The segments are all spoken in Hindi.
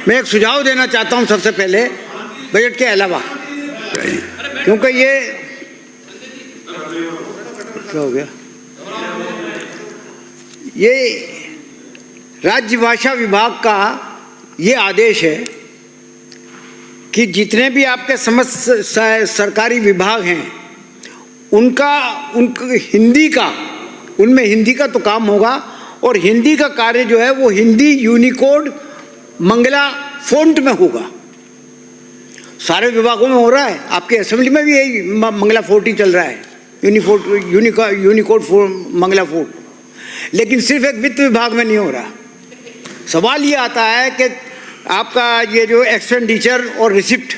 मैं एक सुझाव देना चाहता हूं सबसे पहले बजट के अलावा, क्योंकि ये क्या हो गया, ये राज्य भाषा विभाग का ये आदेश है कि जितने भी आपके समस्त सरकारी विभाग हैं उनका हिंदी का, उनमें हिंदी का तो काम होगा, और हिंदी का कार्य जो है वो हिंदी यूनिकोड मंगला फ़ॉन्ट में होगा। सारे विभागों में हो रहा है, आपके असेंबली में भी यही मंगला फ़ॉन्ट ही चल रहा है, यूनिकोड मंगला फ़ॉन्ट। लेकिन सिर्फ एक वित्त विभाग में नहीं हो रहा। सवाल ये आता है कि आपका ये जो एक्सपेंडिचर और रिसिप्ट,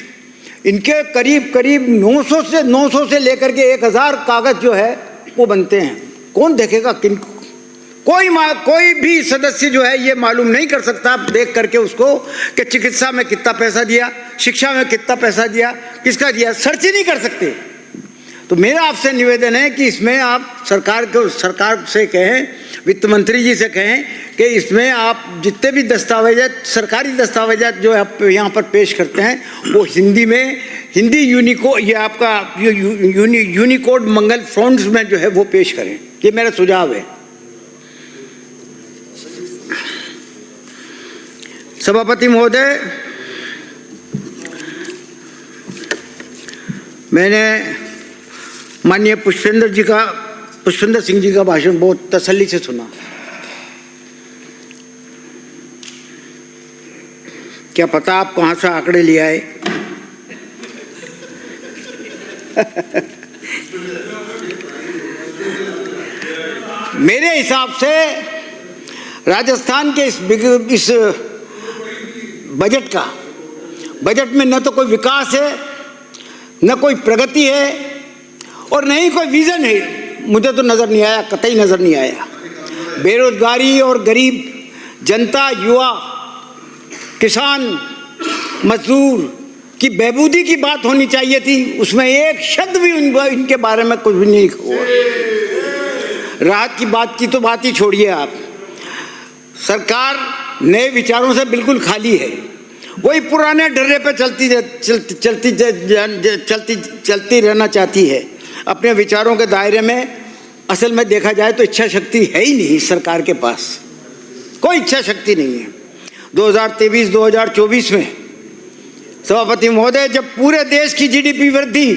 इनके करीब करीब 900 से लेकर के 1000 कागज जो है वो बनते हैं। कौन देखेगा किन? कोई भी सदस्य जो है ये मालूम नहीं कर सकता देख करके उसको कि चिकित्सा में कितना पैसा दिया, शिक्षा में कितना पैसा दिया, किसका दिया, सर्च ही नहीं कर सकते। तो मेरा आपसे निवेदन है कि इसमें आप सरकार से कहें, वित्त मंत्री जी से कहें कि इसमें आप जितने भी दस्तावेजात, सरकारी दस्तावेजात जो आप यहाँ पर पेश करते हैं वो हिंदी में, हिंदी यूनिकोड, ये आपका यूनिकोड मंगल फ़ॉन्ट्स में जो है वो पेश करें। ये मेरा सुझाव है। सभापति महोदय, मैंने माननीय पुष्पेंद्र सिंह जी का भाषण बहुत तसल्ली से सुना। क्या पता आप कहाँ से आंकड़े ले आए। मेरे हिसाब से राजस्थान के इस बजट में न तो कोई विकास है, न कोई प्रगति है, और न ही कोई विजन है। मुझे तो नज़र नहीं आया, कतई नज़र नहीं आया। बेरोजगारी और गरीब जनता, युवा, किसान, मजदूर की बहबूदी की बात होनी चाहिए थी, उसमें एक शब्द भी इनके बारे में कुछ भी नहीं हुआ। राहत की बात की तो बात ही छोड़िए आप। सरकार नए विचारों से बिल्कुल खाली है, वही पुराने ढर्रे पे चलती रहना चाहती है अपने विचारों के दायरे में। असल में देखा जाए तो इच्छा शक्ति है ही नहीं सरकार के पास, कोई इच्छा शक्ति नहीं है। 2023-2024 में सभापति महोदय, जब पूरे देश की जीडीपी वृद्धि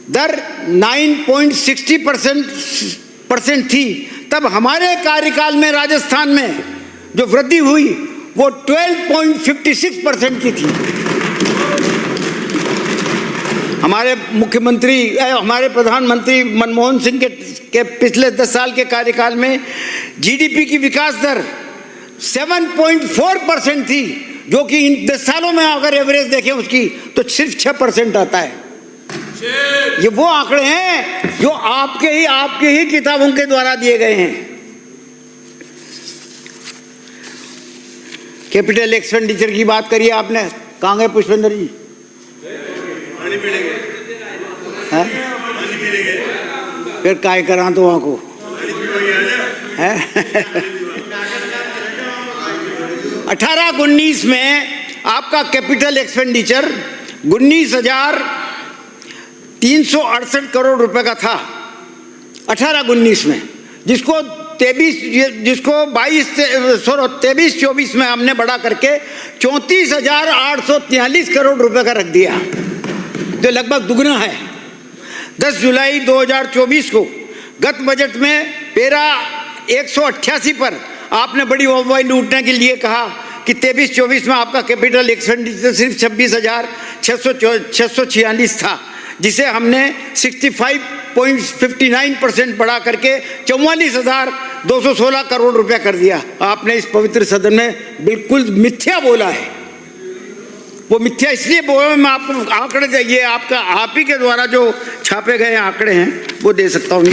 दर 9.60% थी, तब हमारे कार्यकाल में राजस्थान में जो वृद्धि हुई वो 12.56% की थी। हमारे प्रधानमंत्री मनमोहन सिंह के पिछले 10 साल के कार्यकाल में जीडीपी की विकास दर 7.4% थी, जो कि इन 10 सालों में अगर एवरेज देखें उसकी तो सिर्फ 6% आता है। ये वो आंकड़े हैं जो आपके ही किताबों के द्वारा दिए गए हैं। कैपिटल एक्सपेंडिचर की बात करिए आपने, कहाँ गए पुष्पेंद्र जी? पानी पीलेंगे, फिर काय करा तो वहाँ को है। 18-19 में आपका कैपिटल एक्सपेंडिचर 19,368 करोड़ रुपए का था 18-19 में, जिसको 23-24 में हमने बढ़ा करके 34,843 करोड़ रुपए का रख दिया, जो लगभग दुगना है। 10 जुलाई 2024 को गत बजट में पैरा 188 पर आपने बड़ी वाहवाही लूटने के लिए कहा कि 23-24 में आपका कैपिटल एक्सपेंडिचर सिर्फ 26,646 था, जिसे हमने 65.59% बढ़ा करके 44,216 करोड़ रुपया कर दिया। आपने इस पवित्र सदन में बिल्कुल मिथ्या बोला है। वो मिथ्या इसलिए बोला, मैं आपको आंकड़े, ये आपका आप ही के द्वारा जो छापे गए आंकड़े हैं वो दे सकता हूँ।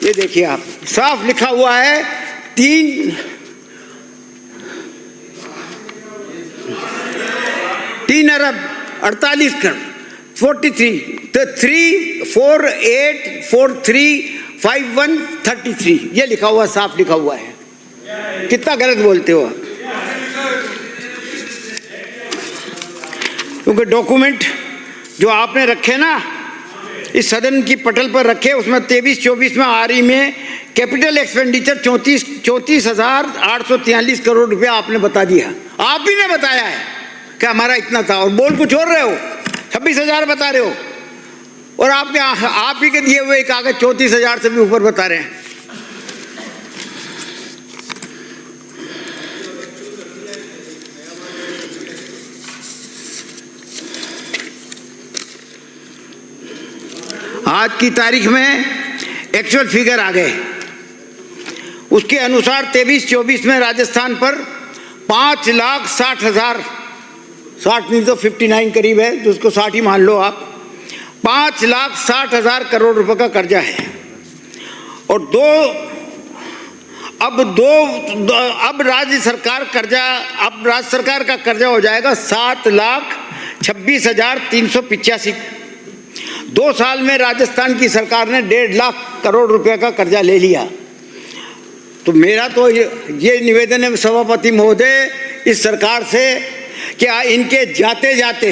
ये देखिए, आप साफ लिखा हुआ है 3 अरब 48 करोड़ 348435133 ये लिखा हुआ, साफ लिखा हुआ है। कितना गलत बोलते हो आप। क्योंकि डॉक्यूमेंट जो आपने रखे ना इस सदन की पटल पर रखे, उसमें 23-24 में आरई में कैपिटल एक्सपेंडिचर 34,843 करोड़ रुपया आपने बता दिया। आप ही ने बताया है कि हमारा इतना था, और बोल कुछ और रहे हो, 26,000 बता रहे हो, और आपके आप ही के दिए हुए कागज 34,000 से भी ऊपर बता रहे हैं। आज की तारीख में एक्चुअल फिगर आ गए, उसके अनुसार 23-24 में राजस्थान पर 5,60,000, 60 नहीं तो 59 करीब है, तो उसको 60 ही मान लो आप, 5,60,000 करोड़ रुपए का कर्जा है। और अब राज्य सरकार का कर्जा हो जाएगा 7,26,385। 2 साल में राजस्थान की सरकार ने 1.5 लाख करोड़ रुपए का कर्जा ले लिया। तो मेरा तो ये निवेदन है सभापति महोदय इस सरकार से कि इनके जाते जाते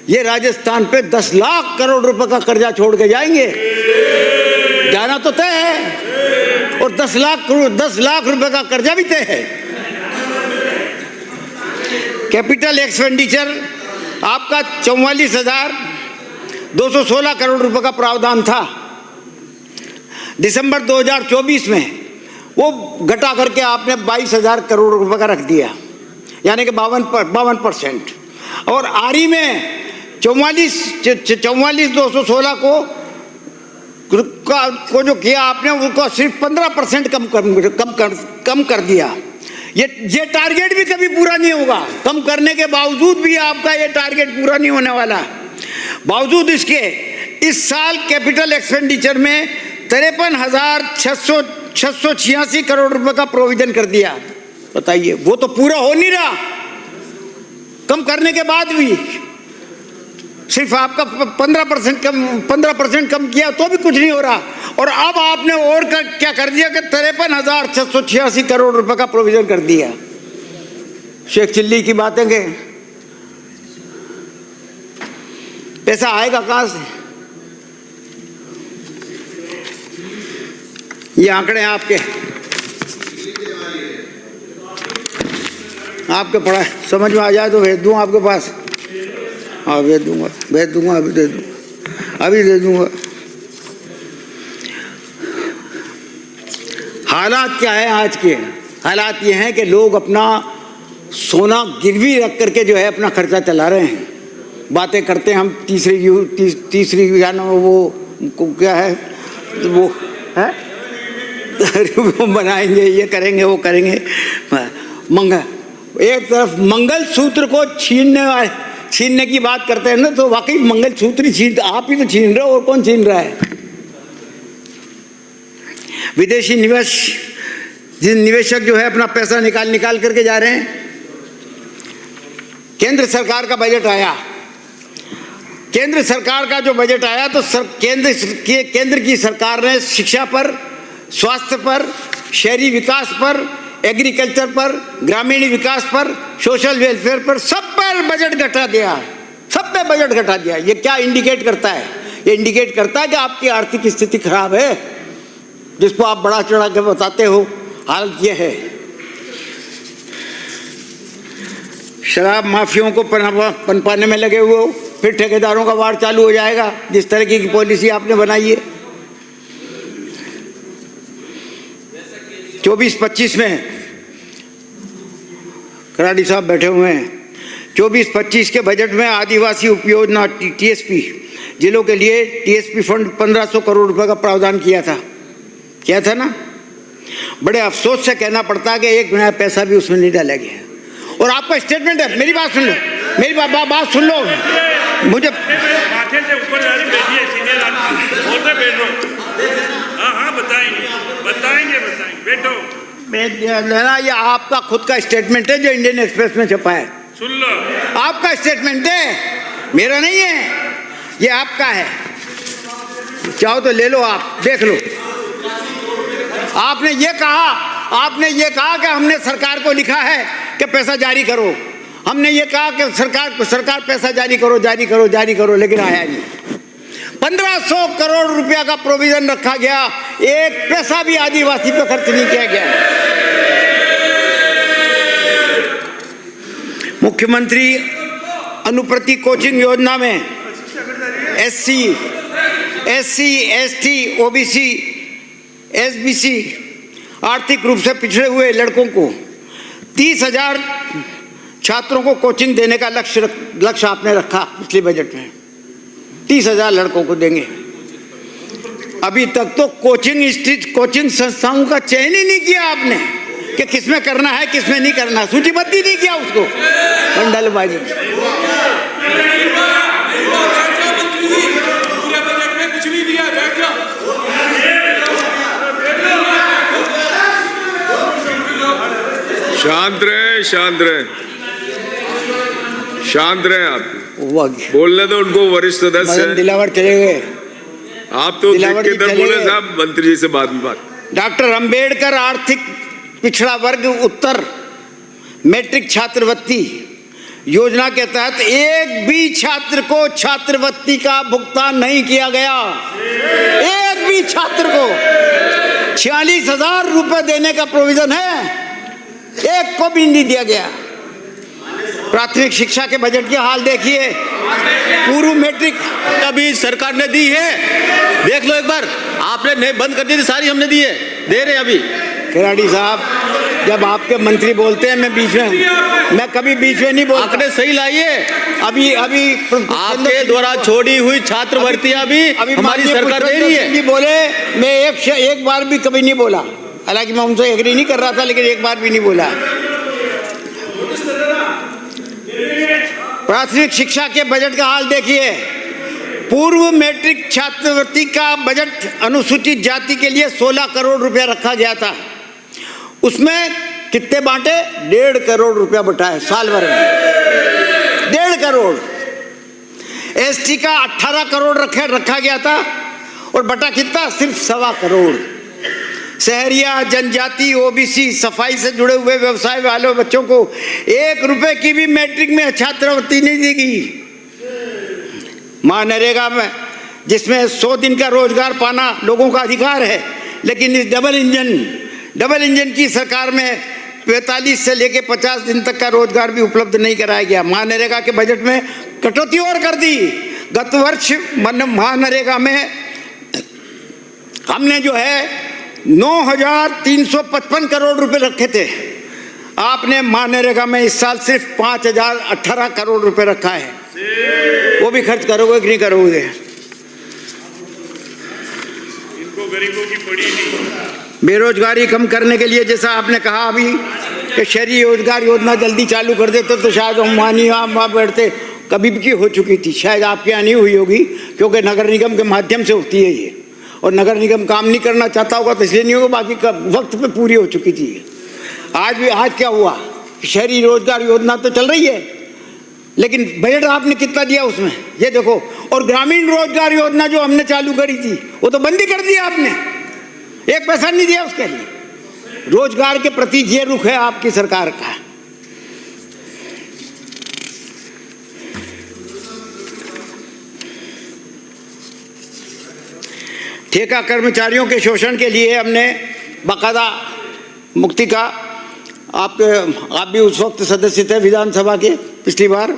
ये राजस्थान पे 10 लाख करोड़ रुपए का कर्जा छोड़ के जाएंगे, जाना तो तय है, और 10 लाख रुपए का कर्जा भी तय है। कैपिटल एक्सपेंडिचर आपका 44,216 करोड़ रुपए का प्रावधान था। दिसंबर 2024 में वो घटा करके आपने 22,000 करोड़ रुपए का रख दिया, यानी कि 52%। और आरई में 44,216 को जो किया आपने, उसको सिर्फ 15% कम कर दिया। ये टारगेट भी कभी पूरा नहीं होगा, कम करने के बावजूद भी आपका ये टारगेट पूरा नहीं होने वाला। बावजूद इसके इस साल कैपिटल एक्सपेंडिचर में 53,686 करोड़ रुपए का प्रोविजन कर दिया। बताइए, वो तो पूरा हो नहीं रहा, कम करने के बाद भी सिर्फ आपका 15% कम किया तो भी कुछ नहीं हो रहा। और अब आपने और क्या कर दिया कि 53,686 करोड़ रुपए का प्रोविजन कर दिया। शेख चिल्ली की बातें के पैसा आएगा कहां से? ये आंकड़े आपके पढ़ा समझ में आ जाए तो भेज दूँ आपके पास। हाँ भेज दूंगा, अभी दे दूंगा। हालात क्या है आज के? हालात ये हैं कि लोग अपना सोना गिरवी रख करके जो है अपना खर्चा चला रहे हैं। बातें करते हैं हम तीसरी या ना वो क्या है वो है वो बनाएंगे, ये करेंगे, वो करेंगे। एक तरफ मंगल सूत्र को छीनने की बात करते हैं ना, तो वाकई मंगल सूत्र ही आप ही तो छीन रहे हो, और कौन छीन रहा है? विदेशी निवेशक जो है अपना पैसा निकाल करके जा रहे हैं। केंद्र सरकार का बजट आया, केंद्र सरकार का जो बजट आया तो केंद्र की सरकार ने शिक्षा पर, स्वास्थ्य पर, शहरी विकास पर, एग्रीकल्चर पर, ग्रामीण विकास पर, सोशल वेलफेयर पर, सब पर बजट घटा दिया, सब पे बजट घटा दिया। ये क्या इंडिकेट करता है? ये इंडिकेट करता है कि आपकी आर्थिक स्थिति खराब है, जिसको आप बड़ा चढ़ा के बताते हो। हालत ये है, शराब माफियाओं को पनपाने में लगे हुए हो, फिर ठेकेदारों का वार चालू हो जाएगा जिस तरह की पॉलिसी आपने बनाई है। 24-25 में कराड़ी साहब बैठे हुए हैं, 24-25 के बजट में आदिवासी उपयोजना टीएसपी जिलों के लिए टीएसपी फंड 1,500 करोड़ रुपए का प्रावधान किया था ना। बड़े अफसोस से कहना पड़ता है कि एक नया पैसा भी उसमें नहीं डाला गया। और आपका स्टेटमेंट है, मेरी बात सुन लो, मेरी बात सुन लो, मुझे माथे से ऊपर बैठिए, सीधे बोलते बैठो। हाँ बताएंगे बैठो। लेना, ये आपका खुद का स्टेटमेंट है जो इंडियन एक्सप्रेस में छपा है। सुन लो, आपका स्टेटमेंट है, मेरा नहीं है, ये आपका है। चाहो तो ले लो, आप देख लो। आपने ये कहा कि हमने सरकार को लिखा है कि पैसा जारी करो। हमने ये कहा कि सरकार पैसा जारी करो, लेकिन आया नहीं। 1500 करोड़ रुपया का प्रोविजन रखा गया, एक पैसा भी आदिवासी पे खर्च नहीं किया गया। मुख्यमंत्री अनुप्रति कोचिंग योजना में SC, SC, ST, OBC, SBC आर्थिक रूप से पिछड़े हुए लड़कों को 30,000 छात्रों को कोचिंग देने का लक्ष्य आपने रखा पिछले बजट में। 30,000 लड़कों को देंगे। अभी तक तो कोचिंग संस्थाओं का चयन ही नहीं किया आपने कि किसमें करना है किसमें नहीं करना, सूचीबद्ध ही नहीं किया उसको। मंडलबाजी। शांत रहे आप। बोलने दो उनको, वरिष्ठ सदस्य दिलावर चले गए। आप तो किधर बोले साहब, मंत्री जी से बाद में बात। डॉक्टर अंबेडकर आर्थिक पिछड़ा वर्ग उत्तर मैट्रिक छात्रवृत्ति योजना के तहत एक भी छात्र को छात्रवृत्ति का भुगतान नहीं किया गया। एक भी छात्र को 46,000 रुपए देने का प्रोविजन है, एक को भी नहीं दिया गया। प्राथमिक शिक्षा के बजट के हाल देखिए। पूर्व मैट्रिक अभी सरकार ने दी है, देख लो एक बार। आपने नहीं बंद कर दी थी, सारी हमने दी है, दे रहे हैं अभी। खिलाड़ी साहब, जब आपके मंत्री बोलते हैं मैं कभी बीच में नहीं बोलता। आंकड़े सही लाइए। अभी आपके द्वारा छोड़ी हुई छात्रवृत्तियां भी हमारी सरकार दे रही है। बोले मैं एक बार भी कभी नहीं बोला, हालांकि मैं उनसे एग्री नहीं कर रहा था, लेकिन एक बार भी नहीं बोला। प्राथमिक शिक्षा के बजट का हाल देखिए। पूर्व मैट्रिक छात्रवृत्ति का बजट अनुसूचित जाति के लिए 16 करोड़ रुपया रखा गया था। उसमें कितने बांटे? 1.5 करोड़ रुपया बटा है साल भर में। 1.5 करोड़। ST का 18 करोड़ रखा गया था और बटा कितना? सिर्फ 1.25 करोड़। शहरिया, जनजाति, OBC, सफाई से जुड़े हुए व्यवसाय वाले बच्चों को 1 रुपए की भी मैट्रिक में छात्रवृत्ति नहीं देगी। मनरेगा में, जिसमें 100 दिन का रोजगार पाना लोगों का अधिकार है, लेकिन इस डबल इंजन की सरकार में 45 से लेकर 50 दिन तक का रोजगार भी उपलब्ध नहीं कराया गया। मनरेगा के बजट में कटौती और कर दी। गत वर्ष मनरेगा में हमने जो है 9,355 करोड़ रुपए रखे थे। आपने मनरेगा में इस साल सिर्फ 5,018 करोड़ रुपए रखा है। वो भी खर्च करोगे कि नहीं करोगे? इनको गरीबों की पड़ी नहीं। बेरोजगारी कम करने के लिए, जैसा आपने कहा अभी कि शहरी रोजगार योजना जल्दी चालू कर देते तो शायद हम वहाँ बैठते। कभी की हो चुकी थी, शायद आपके यहाँ नहीं हुई होगी, क्योंकि नगर निगम के माध्यम से होती है ये, और नगर निगम काम नहीं करना चाहता होगा तो इसलिए नहीं होगा, बाकी वक्त पे पूरी हो चुकी थी। आज क्या हुआ? शहरी रोजगार योजना तो चल रही है, लेकिन बजट आपने कितना दिया उसमें, ये देखो। और ग्रामीण रोजगार योजना जो हमने चालू करी थी वो तो बंद ही कर दिया आपने, एक पैसा नहीं दिया उसके लिए। रोजगार के प्रति ये रुख है आपकी सरकार का। ठेका कर्मचारियों के शोषण के लिए हमने बाकायदा मुक्ति का, आप भी उस वक्त सदस्य थे विधानसभा के पिछली बार।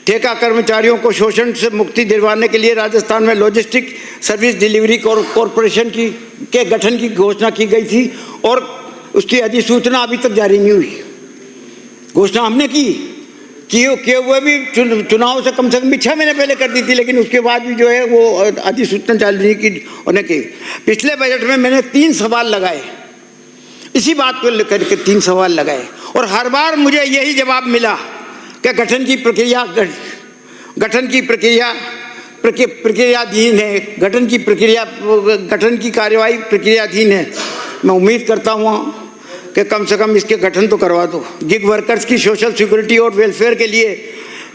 ठेका कर्मचारियों को शोषण से मुक्ति दिलवाने के लिए राजस्थान में लॉजिस्टिक सर्विस डिलीवरी कॉरपोरेशन के गठन की घोषणा की गई थी, और उसकी अधिसूचना अभी तक जारी नहीं हुई। घोषणा हमने किए हुए भी चुनाव से कम 6 महीने पहले कर दी थी, लेकिन उसके बाद भी जो है वो अधिसूचना जारी नहीं की होने की। पिछले बजट में मैंने 3 सवाल लगाए, इसी बात को लेकर के 3 सवाल लगाए, और हर बार मुझे यही जवाब मिला कि गठन की प्रक्रियाधीन है, गठन की कार्यवाही प्रक्रियाधीन है। मैं उम्मीद करता हूँ कि कम से कम इसके गठन तो करवा दो। गिग वर्कर्स की सोशल सिक्योरिटी और वेलफेयर के लिए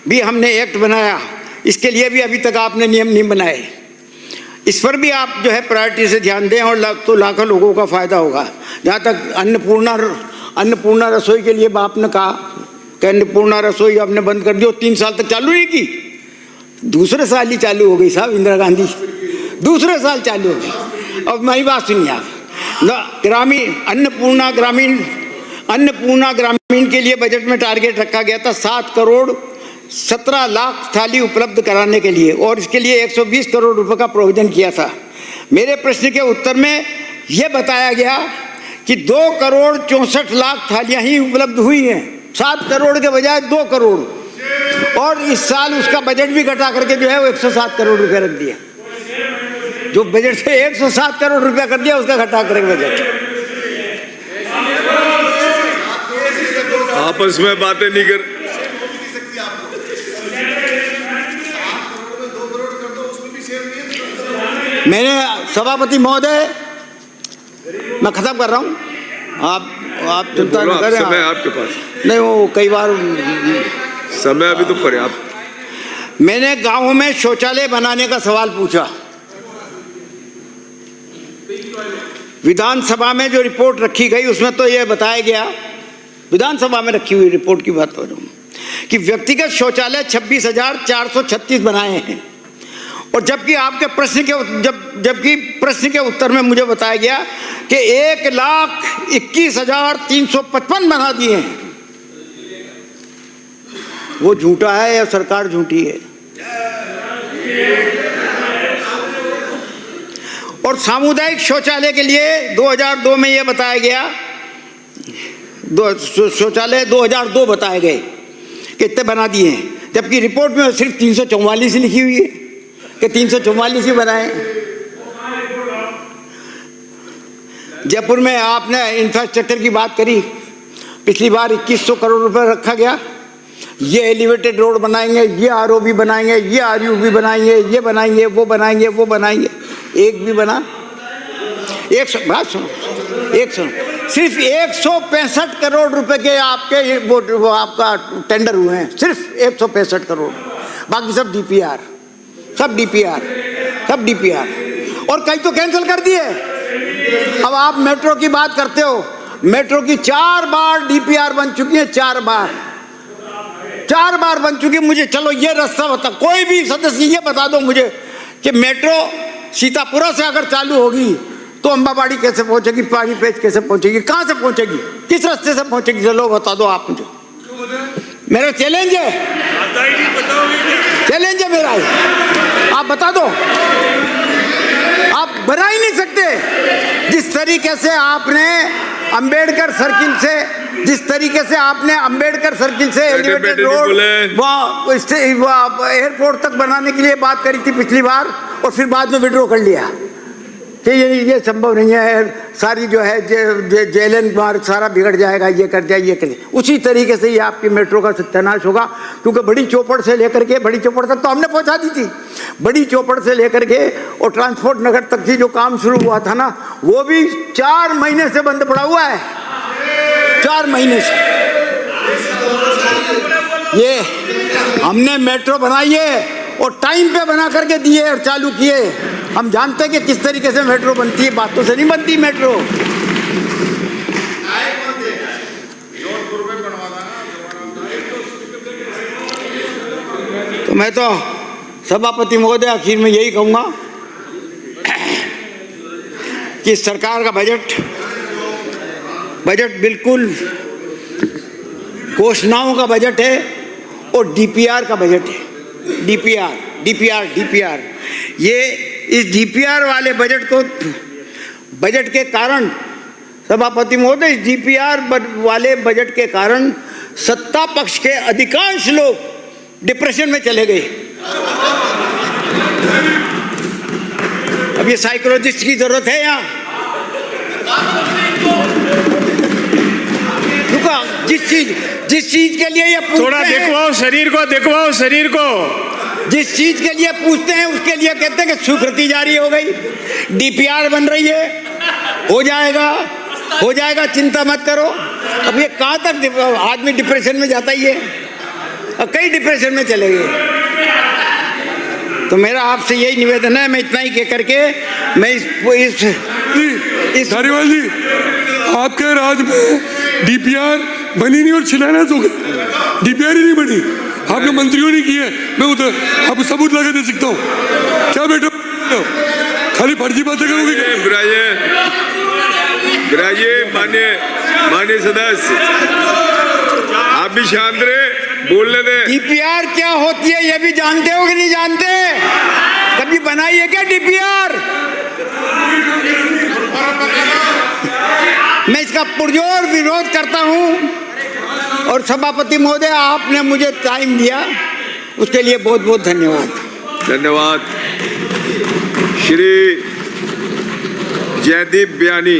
भी हमने एक्ट बनाया, इसके लिए भी अभी तक आपने नियम नहीं बनाए। इस पर भी आप जो है प्रायोरिटी से ध्यान दें, और तो लाखों लोगों का फायदा होगा। जहाँ तक अन्नपूर्णा रसोई के लिए आपने कहा कि अन्नपूर्णा रसोई आपने बंद कर दी और 3 साल तक चालू नहीं की। दूसरे साल ही चालू हो गई साहब, इंदिरा गांधी दूसरे साल चालू हो गई। अब मेरी बात सुनिए आप, ग्रामीण अन्नपूर्णा ग्रामीण के लिए बजट में टारगेट रखा गया था 7 करोड़ 17 लाख थाली उपलब्ध कराने के लिए, और इसके लिए 120 करोड़ रुपए का प्रोविजन किया था। मेरे प्रश्न के उत्तर में यह बताया गया कि 2 करोड़ 64 लाख थालियां ही उपलब्ध हुई हैं, 7 करोड़ के बजाय 2 करोड़, और इस साल उसका बजट भी घटा करके जो है वो 107 करोड़ रुपए रख दिया। जो बजट से 107 करोड़ रुपया कर दिया उसका घटा करके बजट। आपस में बातें नहीं कर। मैंने सभापति महोदय, मैं खत्म कर रहा हूँ, आप चिंता न करें। समय आपके पास नहीं, वो कई बार समय अभी तो पर्याप्त। मैंने गांवों में शौचालय बनाने का सवाल पूछा। विधानसभा में जो रिपोर्ट रखी गई उसमें तो यह बताया गया, विधानसभा में रखी हुई रिपोर्ट की बात कर रहा हूँ, कि व्यक्तिगत शौचालय 26,436 बनाए हैं, और जबकि आपके प्रश्न के उत्तर में मुझे बताया गया कि 1,21,355 बना दिए हैं। वो झूठा है या सरकार झूठी है? और सामुदायिक शौचालय के लिए 2002 में यह बताया गया, शौचालय 2002 बताए गए कितने बना दिए हैं, जबकि रिपोर्ट में सिर्फ 344 लिखी हुई है कि 344 ही बनाए। जयपुर में आपने इंफ्रास्ट्रक्चर की बात करी, पिछली बार 2100 करोड़ रुपए रखा गया, ये एलिवेटेड रोड बनाएंगे, ये आरओबी बनाएंगे, ये आरयूबी बनाएंगे, ये बनाएंगे, वो बनाएंगे, वो बनाएंगे, एक भी बना? बात सुनो, सिर्फ 165 करोड़ रुपए के आपके वो आपका टेंडर हुए हैं, सिर्फ 165 करोड़, बाकी सब डीपीआर, सब डीपीआर, और कई तो कैंसिल कर दिए। अब आप मेट्रो की बात करते हो, मेट्रो की 4 बार डीपीआर बन चुकी है, 4 बार बन चुकी। मुझे चलो ये रास्ता बता, कोई भी सदस्य ये बता दो मुझे कि मेट्रो सीतापुरा से अगर चालू होगी तो अंबाबाड़ी कैसे पहुंचेगी, पानीपेट कैसे पहुंचेगी, कहां से पहुंचेगी, किस रास्ते से पहुंचेगी, चलो बता दो आप मुझे। मेरा चैलेंज है, मेरा है, आप बता दो। आप बना ही नहीं सकते। जिस तरीके से आपने अंबेडकर सर्किल से एलिवेटेड रोड एयरपोर्ट तक बनाने के लिए बात करी थी पिछली बार, और फिर बाद में विड्रॉ कर लिया कि ये संभव नहीं है, सारी जो है जेएलएन मार्ग सारा बिगड़ जाएगा, ये कर जाए। उसी तरीके से ये आपकी मेट्रो का सत्यानाश होगा, क्योंकि बड़ी चौपड़ से लेकर के, बड़ी चौपड़ तक तो हमने पहुंचा दी थी, बड़ी चौपड़ से लेकर के और ट्रांसपोर्ट नगर तक की जो काम शुरू हुआ था ना, वो भी 4 महीने से बंद पड़ा हुआ है, 4 महीने से। ये हमने मेट्रो बनाई है और टाइम पे बना करके दिए और चालू किए। हम जानते हैं कि किस तरीके से मेट्रो बनती है, बातों से नहीं बनती मेट्रो। तो मैं तो सभापति महोदय आखिर में यही कहूंगा कि सरकार का बजट बिल्कुल घोषणाओं का बजट है और डीपीआर का बजट है। डीपीआर ये इस डीपीआर वाले बजट के कारण, सभापति महोदय, इस डीपीआर वाले बजट के कारण सत्ता पक्ष के अधिकांश लोग डिप्रेशन में चले गए। अब ये साइकोलॉजिस्ट की जरूरत है यहाँ? जिस चीज के लिए ये थोड़ा दिखवाओ शरीर को, जिस चीज के लिए पूछते हैं उसके लिए कहते हैं कि स्वीकृति जारी हो गई, डीपीआर बन रही है, हो जाएगा, चिंता मत करो। अब ये कहाँ तक आदमी डिप्रेशन में जाता ही है, अब कई डिप्रेशन में चले गए। तो मेरा आपसे यही निवेदन है, मैं इतना ही कह करके मैं इस धारीवाल जी, आपके राज में डीपीआर बनी नहीं और शिलान्यास हो गया, डीपीआर ही नहीं बनी, आपने मंत्रियों ने की है। मैं उधर आपको सबूत लगा दे सकता हूँ। क्या बेटा खाली फर्जी बातें करोगे क्या? विराजे मान्य सदस्य, आप भी शांत रहे, बोलने दे। डीपीआर क्या होती है ये भी जानते हो कि नहीं जानते? कभी बनाई है क्या डीपीआर? मैं इसका पुरजोर विरोध करता हूं और सभापति महोदय आपने मुझे टाइम दिया उसके लिए बहुत बहुत धन्यवाद। धन्यवाद। श्री जयदीप बयानी।